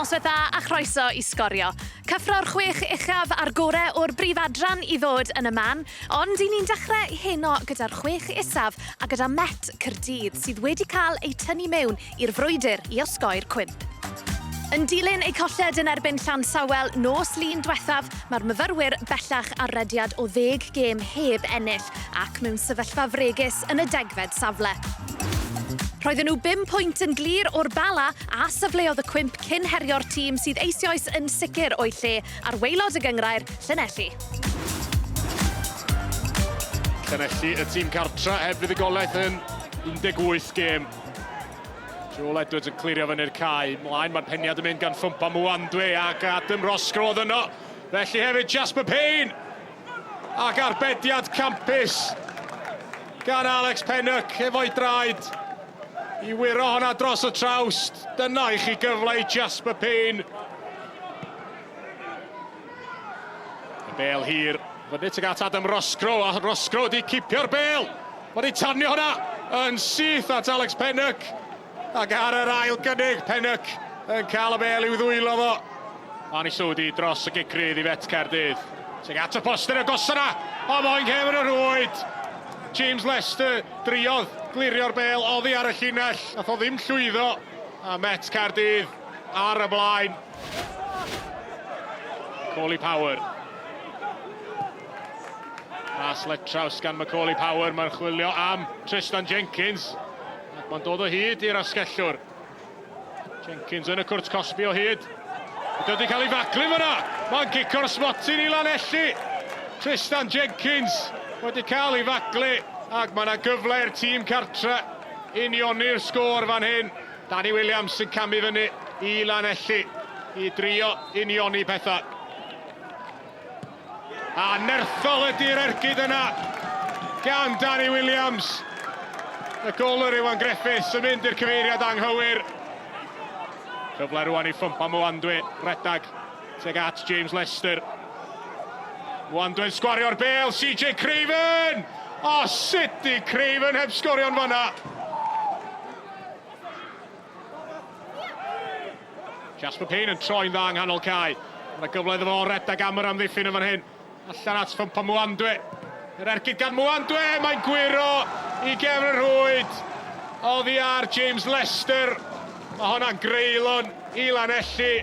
Noswaith dda a chroeso i Sgorio. Cyffro'r 6 uchaf a'r gorau o'r brif adran I ddod yn y man, ond I ni'n dechrau heno gyda'r 6 isaf a gyda Met Caerdydd sydd wedi cael ei tynnu mewn i'r frwydr I osgoi'r cwymp. Yn dilyn eu colled yn erbyn Llansawel nos lun diwethaf, mae'r myfyrwyr bellach ar rediad o 10 gêm heb ennill ac mewn sefyllfa fregus yn y degfed safle. Roedden nhw 5 pwynt yn glir o'r Bala a safleodd y cwymp cyn herio'r tîm sydd eisoes yn sicr o'i lle ar waelod y gyngrair Llanelli. Llanelli, y tîm cartra heb fuddugoliaeth yn 18 gêm. Joel Edwards yn clirio fyny'r cae. Mlaen mae'r Pennod yn mynd gan ffwmpa Mwandwe ac Adam Roscoe oedd yno. Felly hefyd Jasper Payne ac arbediad campus gan Alex Pennock efo'i draed. I wiro honna dros y trawst. Dyna I chi gyfle I Jasper Payne. Y bel hir. Fyny tuag at Adam Roscoe, a Roscoe di cipio'r bel. Wedi tarnio honna yn syth at Alex Pennock. Ac ar yr ail gynnig, Pennock yn cael y bel i'w ddwylo fo. Ani Sodi dros y gigrydd I Met Caerdydd. Tuag at y poster y gosana. O moyn cefn y rwyd. James Lester driodd glirio'r bel oddi ar y llinell. Nath o ddim llwyddo. A Met Caerdydd ar y blaen. Macaulay Power. As let traws gan Macaulay Power. Mae'n chwilio am Tristan Jenkins. Ac mae'n dod o hyd i'r asgellwr. Jenkins yn y cwrt Cosby o hyd. Wedi cael ei faclu fyna. Mae'n gico'r smotin I Llanelli. Tristan Jenkins wedi cael ei faclu. Ac mae yna gyfle i'r tîm cartra unioni'r sgôr fan hyn. Danny Williams yn camu fyny I Llanelli I drio unioni pethau. A nerthol ydy'r ergyd yna gan Danny Williams. Y golwr Iwan Griffiths yn mynd i'r cyfeiriad anghywir. Cyfle rwan I ffwmpa Mwandwe, redag tuag at James Lester. Mwandwe'n sgwario'r bel, CJ Craven! O, sut I Craven heb sgorio'n fanna? Jasper Payne yn troi'n dda yng nghanol cae. Mae'n gyfle iddo fo redag am yr amddiffyn yn fan hyn. Allan at ffwmpa Mwandwe. Yr ergyd gan Mwandwe, mae'n gwiro I gefn y rwyd. Oddi ar James Lester. Mae hwnna'n greulon I Llanelli.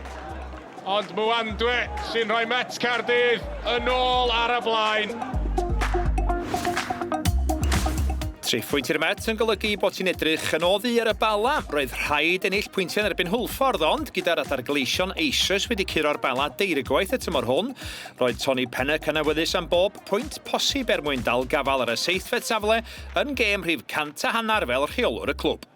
Ond Mwandwe sy'n rhoi Met Caerdydd yn ôl ar y blaen. 3 pwynt i'r Met yn golygu bod hi'n edrych yn oddi ar y Bala. Roedd rhaid ennill pwyntiau yn erbyn Hwlffordd, ond gyda'r adargleision eisoes wedi curo'r Bala deirgwaith y tymor hwn. Roedd Tony Pennock yn awyddus am bob pwynt posib mwyn dal gafal ar y 7fed safle yn gêm rhif 150 fel rheolwr y clwb.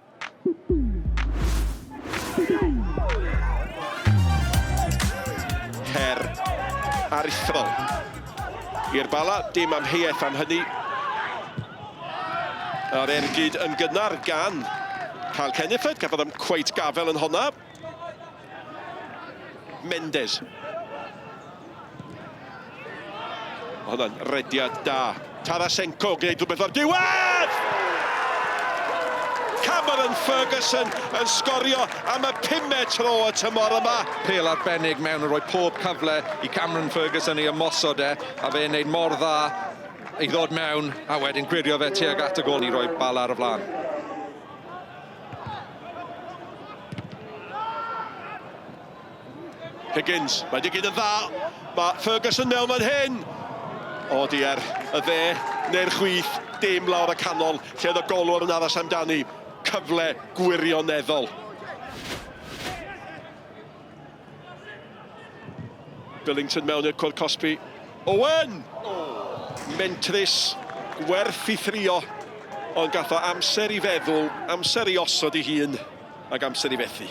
Her aruthrol i'r Bala, dim amheuaeth am hynny. A'r ergyd yn gynnar gan Carl Caernarfon, gafodd am cweit gafel yn honna. Mendes. Hwnna'n rediad da. Tarasenko gwneud rhywbeth o'r diwedd! Cameron Ferguson yn sgorio am y 5th tro y tymor yma. Pêl arbennig mewn yn rhoi pob cyfle I Cameron Ferguson I ymosod a fe'n neud mor dda I ddod mewn a wedyn gwirio fe tuag at y gol I roi Bala ar y flan. Higgins, mae digid yn dda. Mae Ferguson mewn fan hyn. O diar, y dde neu'r chwith, dim lawr y canol, lle oedd y golwr yn aros amdani. Cyfle gwirioneddol. Billington mewn i'r cwrt Cosby. Owen! Mentris, gwerth I thrio, ond gath o amser I feddwl, amser I osod I hun, ac amser I fethu.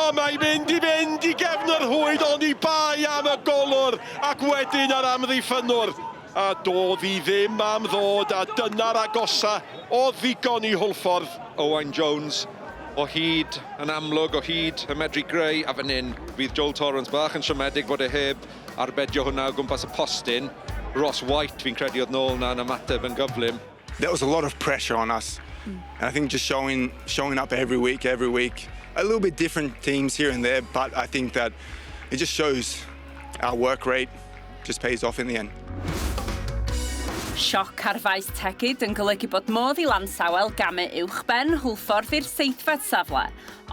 Mae'n mynd I gefn yr hwyd, ond I bai am y golwr, ac wedyn ar amddiffynwr. A doedd I ddim am ddod, a dyna'r agosa o ddigon I Hwlffordd. Owen Jones o hyd yn amlwg, o hyd y medru greu, a fan hyn bydd Joel Torrance bach yn siomedig bod heb arbedio hwnna o gwmpas y postyn. Ross White fi'n credu oedd nôl na'n ymateb yn gyflym. there was a lot of pressure on us. And I think just showing up every week, a little bit different teams here and there, but I think that it just shows our work rate just pays off in the end. Sioc ar faes tegid yn golygu bod modd I lansawel gamau uwchben hwlffordd i'r seithfed safle,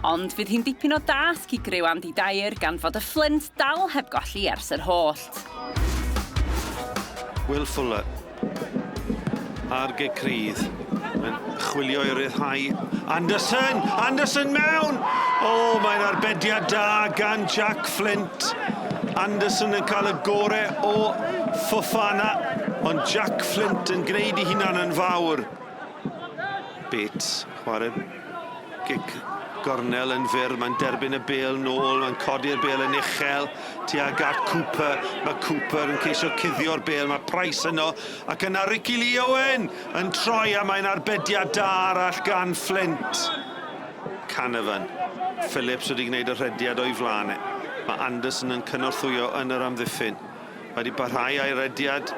ond fydd hi'n dipyn o dasg I griw Andy Dyer gan fod y Flint dal heb golli ers yr hollt. Will Fuller ar Gecrydd yn chwilio I ryddhau Anderson mewn! O, mae'n arbediad da gan Jack Flint. Anderson yn cael y gorau o Fofana, ond Jack Flint yn gwneud I hunan yn fawr. Bates, chwarae gic gornel yn fyr, mae'n derbyn y bêl nôl, mae'n codi'r bêl yn uchel tuag at Cooper. Mae Cooper yn ceisio cuddio'r bêl, mae Price yno, ac yna Ricky Lee Owen yn troi a mae'n arbediad da arall gan Flint. Caernarfon, Phillips wedi gwneud y rhediad o'i flanau. Mae Anderson yn cynorthwyo yn yr amddiffyn. Mae wedi barhau a'i rediad.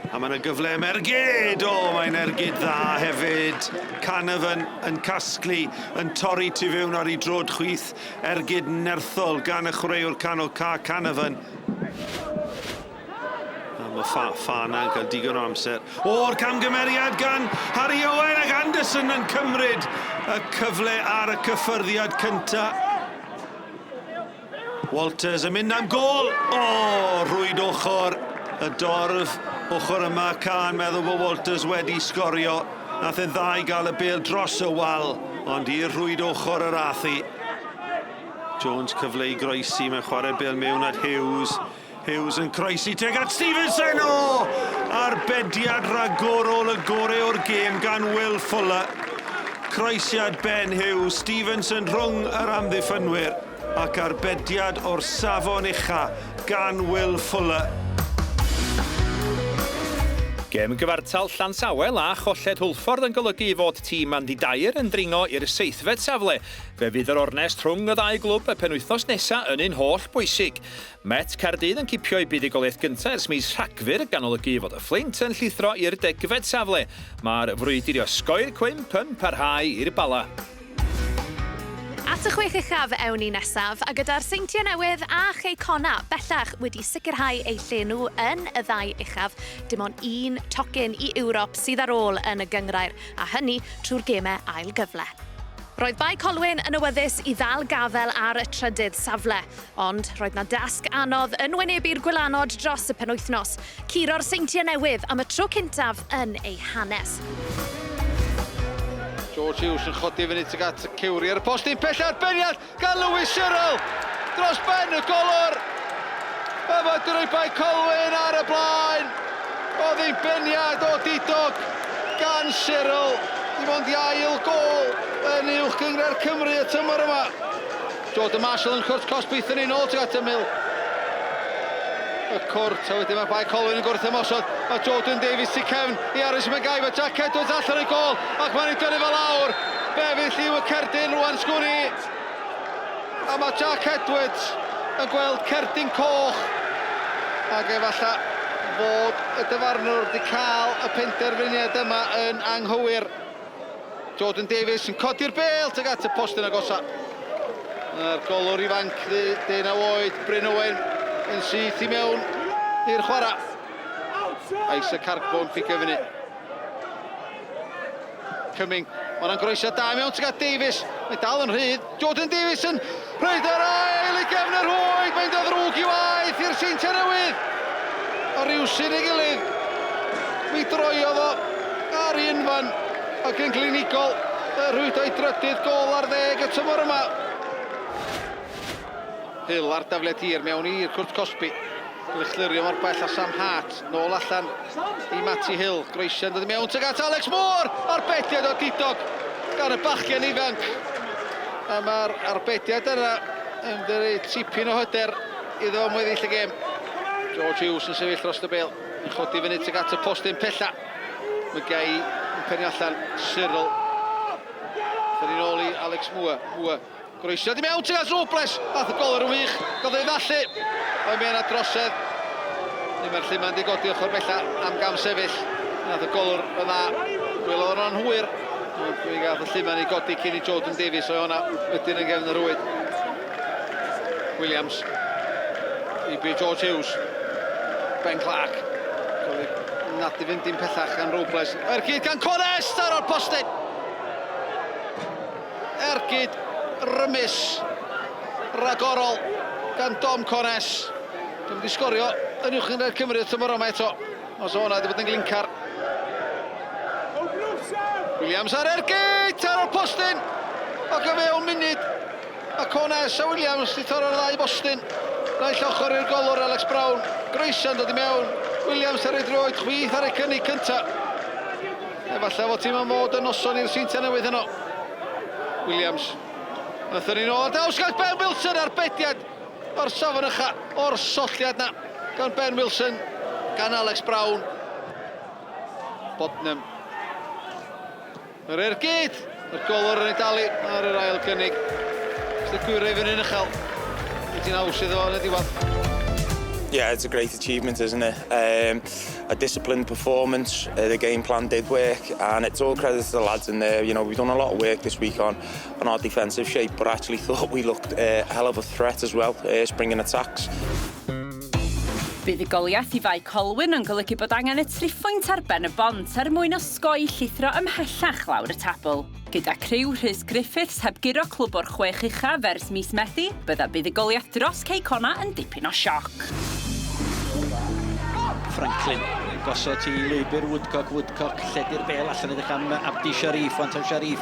A mae'n gyfle am ergyd. O, mae'n ergyd dda hefyd. Caernarfon yn casglu, yn torri tu fewn ar ei drod chwith. Ergyd nerthol gan y chwaraewr canol Caernarfon. Mae Fana yn cael digon o amser. O'r camgymeriad gan Harry Owen ac Anderson yn cymryd y cyfle ar y cyffyrddiad cyntaf. Walters yn mynd am gol. O, rwyd ochr y dorf. Ochr yma Caen meddwl bod Walters wedi sgorio. Nath e'n dda I gael y bêl dros y wal, ond i'r rwyd ochr yr athi. Jones cyfle I groesi, mae'n chwarae bêl mewn at Hughes. Hughes yn croesi teg at Stevenson. O! Arbediad ragorol y gorau o'r gêm gan Will Fuller. Croesiad Ben Hughes, Stevenson rhwng yr amddiffynwyr. Ac arbediad o'r safon ucha gan Will Fuller. Gêm gyfartal Llansawel a cholled Hwlffordd yn golygu fod tîm Andy Dyer yn dringo i'r seithfed safle. Fe fydd yr ornest rhwng y ddau glwb y penwythnos nesaf yn un holl bwysig. Met Caerdydd yn cipio I buddigoliaeth gyntaf ers mis Rhagfyr gan olygu fod y Flint yn llithro i'r degfed safle. Mae'r frwydr I osgoi'r cwymp yn parhau i'r Bala. At y chwech uchaf ewn ni nesaf, a gyda'r seintiau newydd a Connah bellach wedi sicrhau eu lle nhw yn y ddau uchaf. Dim ond un tocyn I Ewrop sydd ar ôl yn y gyngrair, a hynny trwy'r gemau ail gyfle. Roedd bai Colwyn yn awyddus I ddal gafel ar y trydydd safle, ond roedd na dasg anodd yn wynebu'r gwylanod dros y penwythnos. Curo'r seintiau newydd am y tro cyntaf yn ei hanes. George Hughes yn chodi fyny tuag at y cewri ar y post un pell arbeniad gan Lewis Cyril dros ben y golwr. Yma drwy bai Colwyn ar y blaen. Oedd ein beniad o didog gan Cyril. Dim ond I ail gol yn uwch gyngor Cymru y tymor yma. Jordan Marshall yn cwrt Cosbyth yn un ôl tuag at y mil. Y cwrt, a wedyn mae bai Colwyn yn gwrth ymosod. Mae Jordan Davies I cefn I Aris McGyver. Jack Edwards allan y gol, ac mae'n ei dynnu fel lawr. Fe fydd lliw y cerdyn rwan sgwni. A mae Jack Edwards yn gweld cerdyn coch. Ac efallai fod y dyfarnwr wedi cael y penderfyniad yma yn anghywir. Jordan Davies yn codi'r bêl tuag at y post yn agosa. Yr golwr ifanc, 19 oed, Bryn Owen, yn syth I mewn i'r chwarae. Ais y Caernarfon fficio fyny. Cumming, mae'n groesiad da mewn tuag at Davies. Mae dal yn rhydd. Jordan Davies yn rhaid ar ail I gefn yr hwyd. Mae'n dod ddrwg I waith i'r seintiau newydd. A rywsyn ei gilydd. Mi droiodd o ar unfan ac yn glinigol. Y rhwyd o'i drydydd gol ar 10 y tymor yma. Hill ar dafliad hir mewn i'r cwrt Cosby. Glychlurio mor bell a Sam Hart. Nôl allan I Matty Hill. Groesiad yn dod mewn tuag at Alex Moore. Arbediad o didog gan y bachgen ifanc. A mae'r arbediad yna yn dyrru tipyn o hyder iddo am weddill y gêm. George Hughes yn sefyll dros y bêl. Yn chodi fyny tuag at y postyn pella. Mae Quay yn penio allan. Cyril. Fyny nôl I Alex Moore. Groesiad I mewn tuag at Robles. Ath y golwr yn wych. Gael ei ddallu. Mae'n mynd at drosedd. Mae'r lle mae'n digodi ochr bella am gam sefyll. Nath y golwr yn dda. Wylo o'n hwyr. Dwi'n gael y lliman i godi cyn i Jordan Davies o'i hwnna wedyn yn gefn yr rwyd. Williams. I by George Hughes. Ben Clark. Nad i fynd i'n pethach gan Robles. Ergyd gan Connah ar o'r postyn. Ergyd rymus ragorol gan Dom Connah. Dwi'n wedi sgorio yn uwch yn Cymru tymor yma eto. Os o hwnna wedi bod yn glincar. Williams ar Ergyd ar o'r postyn. Ac o fewn munud. A Connah a Williams wedi toro'r ddau bostyn. Naill ochr i'r golwr Alex Brown. Groesa'n dod i mewn. Williams ar ei droed, chwith ar ei cynnig cynta. Efallai fod tîm yn mod yn noson i'r seinta newydd yno. Williams. Nathon ni nôl. Dawsgaeth Ben Wilson ar bediad o'r safon ycha, o'r solliad na. Gan Ben Wilson, gan Alex Brown. Bodnam. Yr Ergyd. Yr golwr yn ei dalu ar yr ail cynnig. Ysdi Gwyrau fy'n un uchel. Wedi'n aws iddo fo yn y diwedd. Yeah, it's a great achievement, isn't it? A disciplined performance, the game plan did work, and it's all credit to the lads in there. You know, we've done a lot of work this week on our defensive shape, but actually thought we looked a hell of a threat as well, springing attacks. Bydd y goliath i fai Colwyn yn golygu bod angen y triphwynt ar Pen-y-Bont mwyn osgoi llithro ymhellach lawr y tabl. Gyda criw Rhys Griffiths heb giro clwb o'r 6 uchaf ers mis Medi, bydd y goliath dros Connah yn dipyn o sioc. Franklin, gosod i Lwybr Woodcock, lledu'r bel allan edrych am Abdi Sharif, Anton Sharif.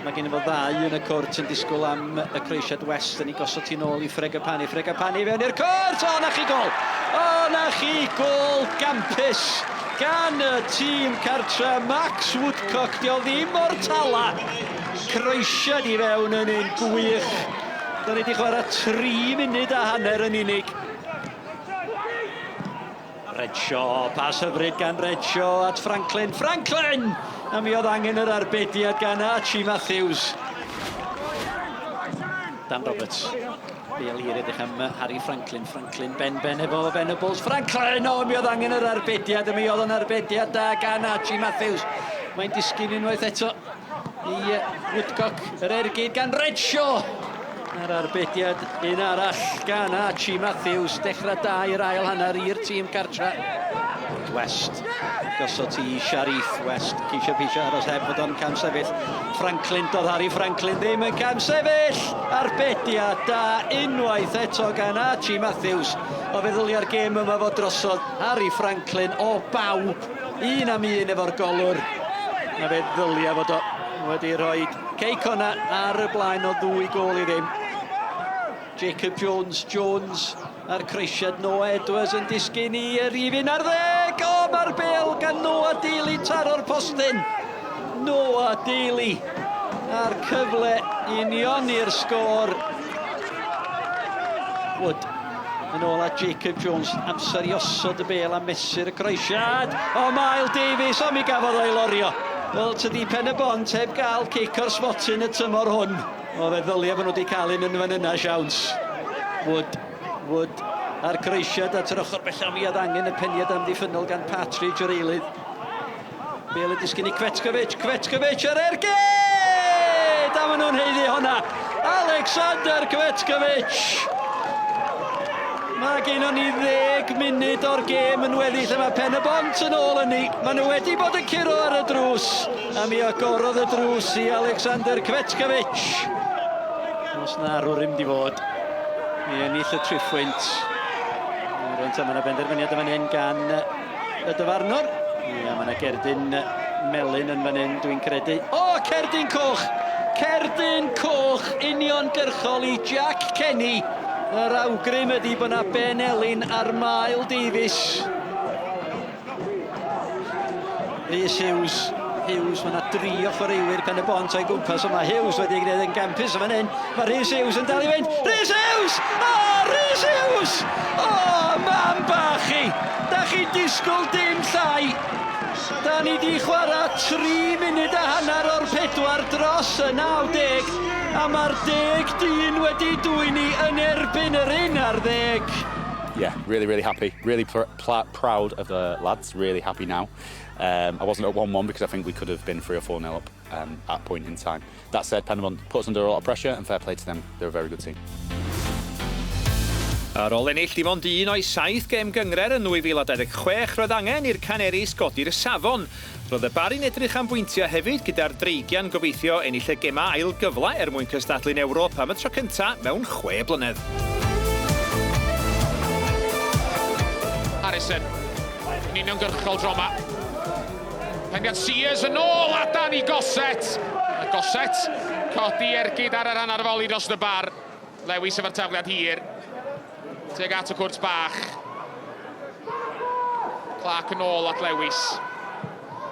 Mae gen i fo ddau yn y cwrt yn disgwyl am y Creisiad West, yn ei gosod i nôl i Fregapani fewn i'r cwrt, o na chi gol! O na chi gol gampus gan y tîm cartra Max Woodcock, di o ddim o'r tala. Creisiad i fewn yn un gwych. Da ni wedi chwarae 3 munud a hanner yn unig. Redshaw, pas hyfryd gan Redshaw at Franklin. A mi oedd angen yr arbediad gan Archie Matthews. Dan Roberts. Bale hir edrych am Harry Franklin. Ben efo Venables. Franklin, o mi oedd angen yr arbediad. A mi oedd yn arbediad da gan Archie Matthews. Mae'n disgyn unwaith eto i Woodcock. Yr Ergyd gan Redshaw. Ar arbediad un arall gan Archie Matthews. Dechrau da i'r ail hanner i'r tîm cartra. West, gosod i Sharif. West, ceisio pisio aros heb fod o'n cam sefyll. Franklin, doedd Harry Franklin ddim yn cam sefyll. Arbediad da unwaith eto gan Archie Matthews. O feddyliau'r gêm yma fod drosodd Harry Franklin o bawb. 1-1 efo'r golwr. A feddyliau fod o wedi rhoi Connah ar y blaen o 2 gol i ddim. Jacob Jones ar Creisiad Noah Edwards yn disgyn i rifin ar 10. O, mae'r bel gan Noah Daly taro'r postyn. Noah Daly ar cyfle union i'r sgôr. Wood yn ôl at Jacob Jones, amser i osod y bel a mesur y Creisiad. O, Miles Davies, o mi gafodd o'i lorio. Wel, tydi Pen-y-Bont heb gael cic o'r smotin y tymor hwn. O feddyliau bod nhw wedi cael un yn fan yna siawns. Wood ar Creisiad at yr ochr bella mi oedd angen y peniad amddiffynol gan Patridge o'r eilydd. Bale y disgyn i Quetkovic ar Ergyd! A maen nhw'n heiddi honna. Alexander Quetkovic! Mae gen ni 10 munud o'r gêm yn weddill yma Pen-y-Bont yn ôl yn ni. Maen nhw wedi bod yn curo ar y drws. A mi agorodd y drws i Alexander Quetkovic. Os na arwr ddim di fod. Mi ennill y triphwynt. Rwynt yma na benderfyniad yn fan hyn gan y dyfarnwr. Ia, mae yna Gerdyn Melyn yn fan hyn, dwi'n credu. O, Cerdyn Coch, uniongyrchol i Jack Kenny. Yr awgrym ydi bod yna Ben Elin ar Miles Davies. Rhys Hughes, mae yna 3 chwaraewyr Pen-y-Bont o'i gwmpas yma. Hughes wedi gwneud yn gampus yn fan hyn. Mae Rhys Hughes yn dal i fynd. Rhys Hughes! O, mam bach chi! Da chi disgwyl dim llai. Da ni di chwarae 3 munud a hanner o'r 4 dros y 90. A mae'r 10 dyn wedi dwyni yn erbyn yr 1 ar 10. Yeah, really happy. Really proud of the lads. Really happy now. I wasn't at 1-1 because I think we could have been 3 or 4-0 up at a point in time. That said, Pennod put us under a lot of pressure and fair play to them. They're a very good team. Ar ôl ennill dim ond 1 o'i 7 gêm gyngred yn 2026, roedd angen i'r Caneris godi'r safon. Roedd y Bari'n edrych am bwyntiau hefyd gyda'r dreigian gobeithio ennill y gemau ail gyfle mwyn cystadlu'n Ewrop am y tro cyntaf mewn 6 blynedd. Harrison, yn uniongyrchol droma. Pendiad Sears yn ôl a dan i Gosset. A Gosset, codi ergyd ar yr anarfoli dros y bar. Lewis efo'r tafliad hir. Teg at y cwrt bach. Clark yn ôl at Lewis.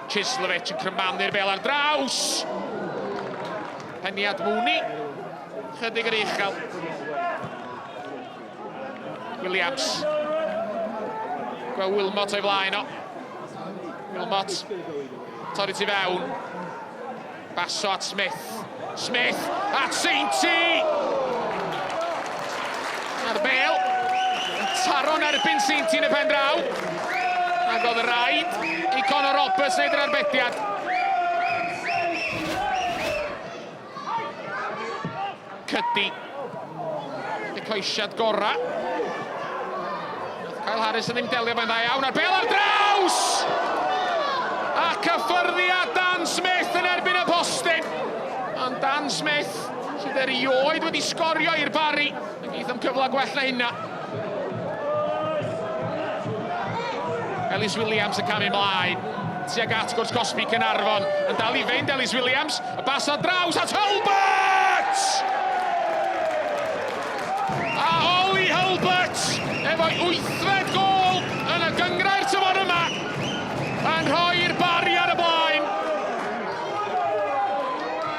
Chislovic yn crymanu'r bel ar draws. Penniad Mooney. Chydig yr uchel. Williams. Gwe Wilmot o'i flaen o. Wilmot. Torri ti fewn. Basso at Smith. Smith at Sainty. Ar y bel. Taron erbyn Sainty yn y pen draw. Ac oedd y rhaid i Conor Roberts wneud yr arbediad. Cyddi. Y coesiad gora. Kyle Harrison ddim delio mae'n dda iawn. Ar bel ar draws! A cyffyrddiad Dan Smith yn erbyn y postyn. Ond Dan Smith sydd erioed wedi sgorio i'r Bari. Ac eith am cyfle gwell na hynna. Ellis Williams yn camu mlaen. Tuag at gwrs Cosby Caernarfon. Yn dal i fynd Ellis Williams. Y bas ar draws at Hulbert! A Ollie Hulbert efo'i 8th gol yn y gyngrair tymor yma. Yn rhoi'r Bari ar y blaen.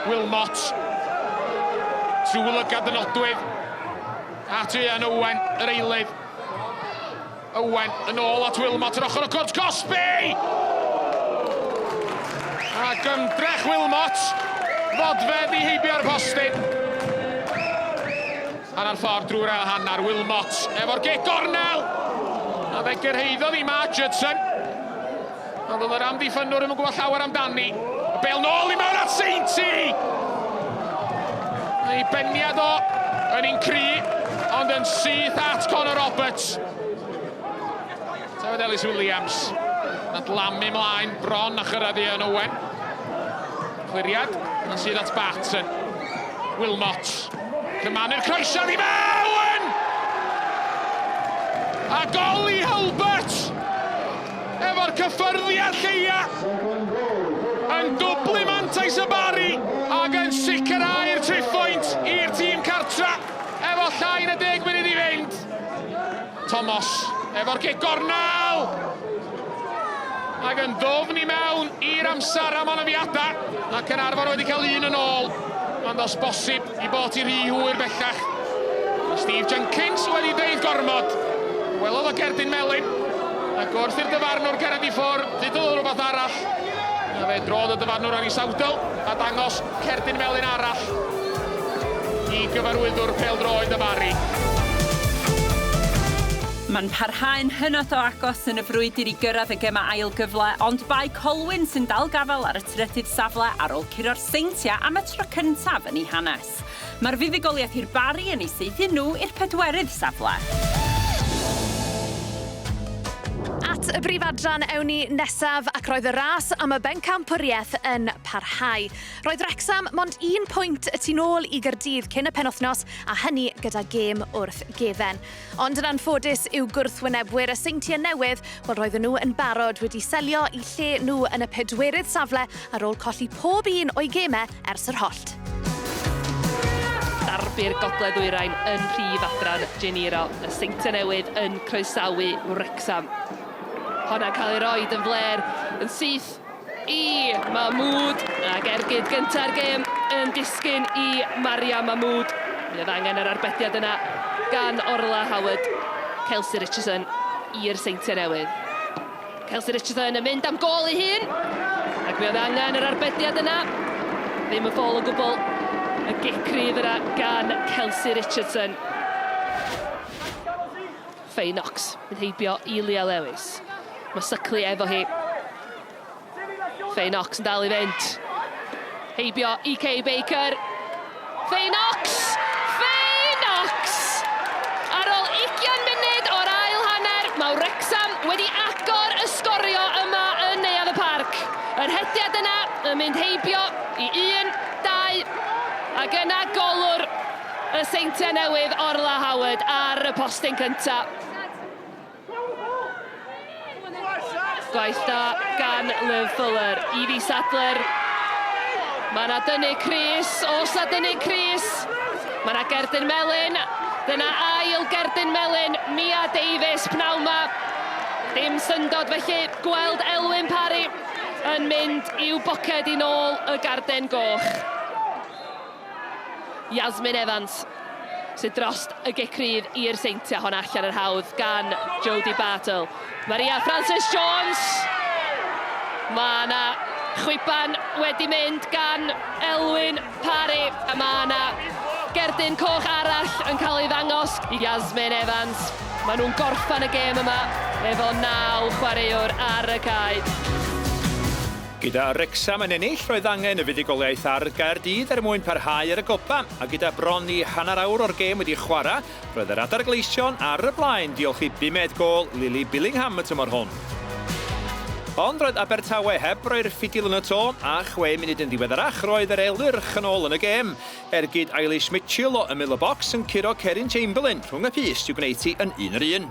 Wilmot. Trwy lygad y nodwydd. At Ian Owen, yr eilydd. Owen yn ôl at Wilmot yr ochr o cwrt Cosby! Ac ymdrech Wilmot, fodfedd i heibio'r postyn. A na'r ffordd drwy'r ail hannar, Wilmot efo'r gic gornel. A fe gyrheiddodd i Mark Judson. A ddod yr amddiffynwr yn gwybod llawer amdani. Y bel nôl i mewn at Sainty! Ei beniad o yn un cry, ond yn syth at Conor Roberts. Tafod Ellis Williams. Nad lamu mlaen, bron a chyrraedd Ian Owen. Cliriad, yn sydd at Barton. Wilmot. Cymanu'r croesiad i mewn! A Ollie Hulbert! Efo'r cyffyrddiad lleia! Yn dwblu mantais y Bari! Ac yn sicrhau'r triphwynt i'r tîm cartra! Efo llai na 10 munud i fynd! Thomas, efo'r gic gornel! Ac yn ddofn i mewn i'r amser am anafiadau. A Caernarfon wedi cael un yn ôl. Ond os bosib i bod i'r rhy hwyr bellach. Steve Jenkins wedi deud gormod. Welodd o Gerdyn Melin. Ac wrth i'r dyfarnwr gered i ffwrdd, ddudodd rhywbeth arall. A fe drodd y dyfarnwr ar ei sawdl a dangos Cerdyn Melin arall i gyfarwyddwr pêl-droed y Bari. Mae'n parhau'n hynod o agos yn y frwydr i gyrraedd y gemau ail gyfle, ond bai Colwyn sy'n dal gafel ar y trydydd safle ar ôl curo'r Seintia am y tro cyntaf yn ei hanes. Mae'r fuddugoliaeth i'r Bari yn ei saethu nhw i'r 4ydd safle. At y brif adran ewn ni nesaf ac roedd y ras am y bencampwriaeth yn parhau. Roedd Wrexham mond 1 pwynt y tu nôl i Gaerdydd cyn y penwythnos a hynny gyda gêm wrth gefen. Ond yn anffodus i'w gwrthwynebwyr y Seintia newydd, wel roedden nhw yn barod wedi selio i lle nhw yn y 4ydd safle ar ôl colli pob un o'i gemau ers yr hollt. Darbu'r gogledd ddwyrain yn rhif adran Geniro, y Seintia newydd yn croesawu Wrexham. Honna cael ei roed yn fler, yn syth i Mahmoud. Ac ergyd gynta'r gêm yn disgyn i Maria Mahmoud. Bydd angen yr arbediad yna gan Orla Howard. Kelsey Richardson i'r Seintia newydd. Kelsey Richardson yn mynd am gol ei hun. Ac bydd angen yr arbediad yna. Ddim yn ffôl o gwbl. Y gicrydd yna gan Kelsey Richardson. Faye Knox yn heibio i Leah Lewis. Mae Suckley efo hi. Fay Knox yn dal I fynd. Heibio i Kay Baker. Fay Knox! Fay Knox! Ar ôl 20 munud o'r ail hanner, mae Wrexham wedi agor y sgorio yma yn neuadd y parc. Yr hediad yna yn mynd heibio I 1, 2, ac yna golwr y seintiau newydd Orla Howard ar y postyn cyntaf. Gwaith da gan Liv Fuller, Evie Sadler. Mae yna dynnu Chris, os na dynnu Chris. Mae yna Gerdyn Melyn, dyna ail Gerdyn Melyn, Mia Davies pnawn ma. Dim syndod felly gweld Elwyn Parry yn mynd i'w boced I nôl y garden goch. Yasmin Evans sydd drost y gecrydd i'r seintiau hon allan yr hawdd gan Jodie Bartle. Maria Francis Jones. Mae yna chwiban wedi mynd gan Elwyn Parry. A mae yna gerdyn coch arall yn cael ei ddangos I Yasmin Evans. Maen nhw'n gorffan y gêm yma efo 9 chwaraewr ar y cae. Gyda Wrexham yn ennill, roedd angen y fuddugoliaeth ar Gaerdydd mwyn parhau ar y gopa, a gyda bron I hanner awr o'r gêm wedi chwarae, roedd yr adargleision ar y blaen diolch I bumed gol Lily Billingham y tymor hwn. Ond roedd Abertawe heb roi'r ffidil yn y to, a 6 munud yn ddiweddarach roedd yr elyrch yn ôl yn y gêm, ergyd Eilish Mitchell o ymyl y bocs yn curo Cerin Chamberlain rhwng y pist i'w gwneud hi yn 1-1.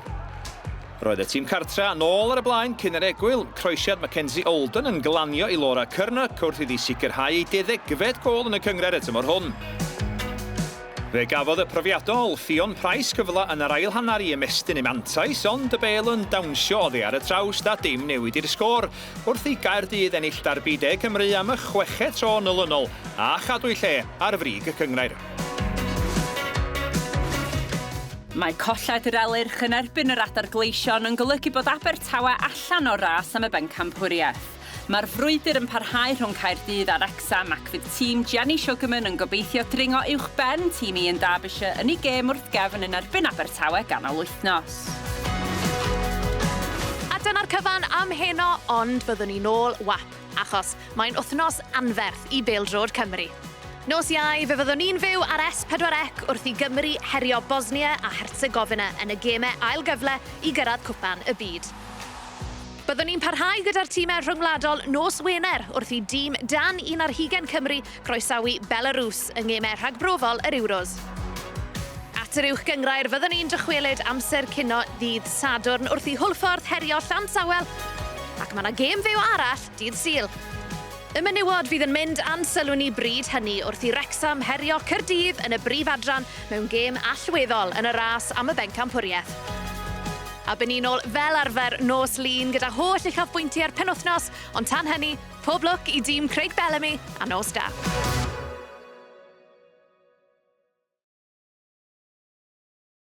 Roedd y tîm cartra nôl ar y blaen cyn yr egwyl, croesiad Mackenzie Olden yn glanio I Laura Connah wrth iddi sicrhau ei 12fed gol yn y cyngred y tymor hwn. Fe gafodd y profiadol Ffion Price cyfle yn yr ail hanner I ymestyn I mantais, ond y Bale yn dawnsio oddi ar y trawst a dim newid i'r sgôr, wrth I Gaerdydd ennill darbu De Cymru am y 6 tro nolynol a chadw I lle ar frig y cyngred. Mae colled yr elyrch yn erbyn yr adargleision yn golygu bod Abertawe allan o ras am y bencampwriaeth. Mae'r frwydr yn parhau rhwng Caerdydd a Wrexham ac fydd tîm Gianni Sugarman yn gobeithio dringo uwch ben tîm Ian Derbyshire yn ei gêm wrth gefn yn erbyn Abertawe ganol wythnos. A dyna'r cyfan am heno, ond byddwn ni nôl wap, achos mae'n wythnos anferth I Bêl-droed Cymru. Nos Iau, fe fyddwn ni'n fyw ar S4C wrth I Gymru herio Bosnia a Herzegovina yn y gemau ailgyfle I gyrraedd cwpan y byd. Byddwn ni'n parhau gyda'r tîmau rhyngwladol nos Wener wrth I dîm dan 11 Cymru croesawu Belarus yng ngemau rhagbrofol yr Euros. At yr uwch gyngrair fyddwn ni'n dychwelyd amser cino ddydd Sadwrn wrth I Hwlffordd herio Llansawel, ac mae yna gêm fyw arall dydd Sul. Y menywod fydd yn mynd ansylwn I bryd hynny wrth I Wrexham herio Caerdydd yn y brif adran mewn gêm allweddol yn y ras am y bencampwriaeth. A byn ni'n ôl fel arfer nos lun gyda holl uchafbwyntiau'r penwythnos, ond tan hynny, pob lwc I dîm Craig Bellamy a nos da.